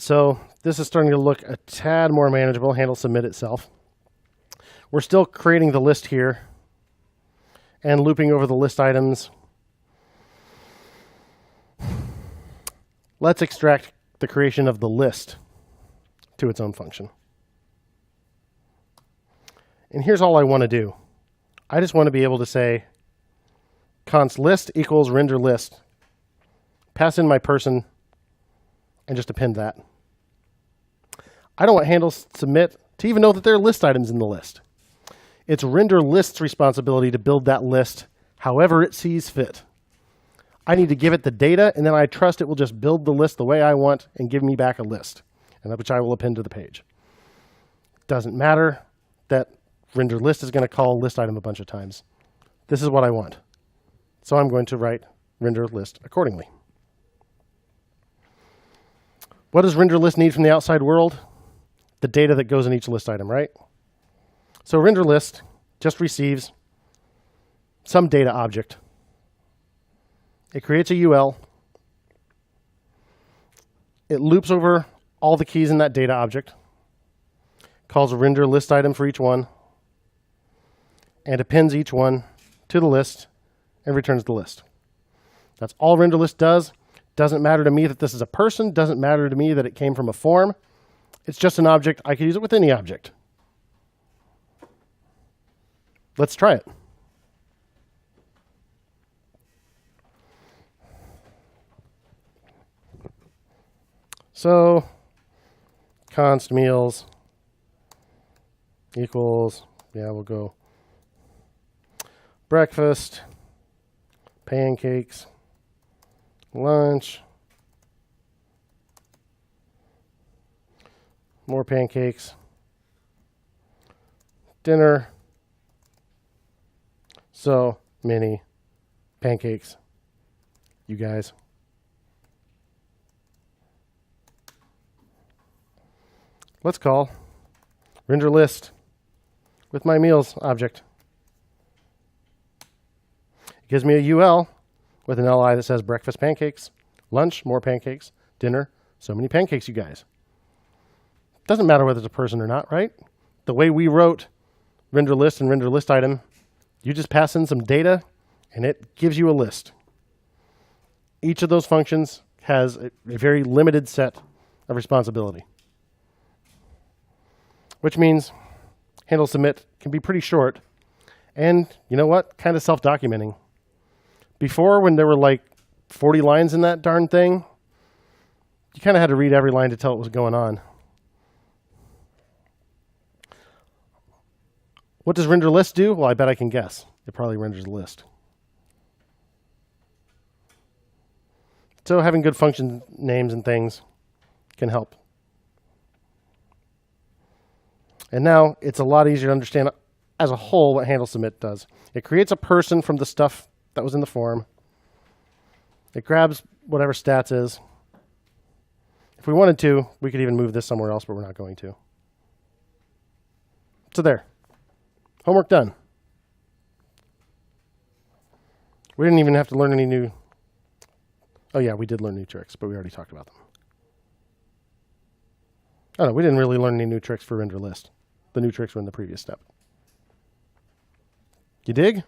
So this is starting to look a tad more manageable. Handle submit itself. We're still creating the list here and looping over the list items. Let's extract the creation of the list to its own function. And here's all I want to do. I just want to be able to say const list equals render list. Pass in my person and just append that. I don't want handle submit to even know that there are list items in the list. It's render list's responsibility to build that list however it sees fit. I need to give it the data, and then I trust it will just build the list the way I want and give me back a list, and which I will append to the page. Doesn't matter that render list is going to call list item a bunch of times. This is what I want. So I'm going to write render list accordingly. What does render list need from the outside world? The data that goes in each list item, right? So render list just receives some data object. It creates a UL. It loops over all the keys in that data object, calls a render list item for each one, and appends each one to the list and returns the list. That's all render list does. Doesn't matter to me that this is a person. Doesn't matter to me that it came from a form. It's just an object. I can use it with any object. Let's try it. So const meals equals, we'll go breakfast, pancakes, lunch, more pancakes, dinner, so many pancakes, you guys. Let's call render list with my meals object. It gives me a UL with an LI that says breakfast pancakes, lunch, more pancakes, dinner, so many pancakes, you guys. Doesn't matter whether it's a person or not, right? The way we wrote render list and render list item, you just pass in some data and it gives you a list. Each of those functions has a very limited set of responsibility, which means handle submit can be pretty short and, you know what, kind of self-documenting. Before, when there were like 40 lines in that darn thing, you kind of had to read every line to tell what was going on. What does render list do? Well, I bet I can guess. It probably renders a list. So having good function names and things can help. And now it's a lot easier to understand as a whole what handle submit does. It creates a person from the stuff that was in the form. It grabs whatever stats is. If we wanted to, we could even move this somewhere else, but we're not going to. So there. Homework done. We didn't even have to learn any new... Oh yeah, we did learn new tricks, but we already talked about them. Oh no, we didn't really learn any new tricks for render list. The new tricks were in the previous step. You dig?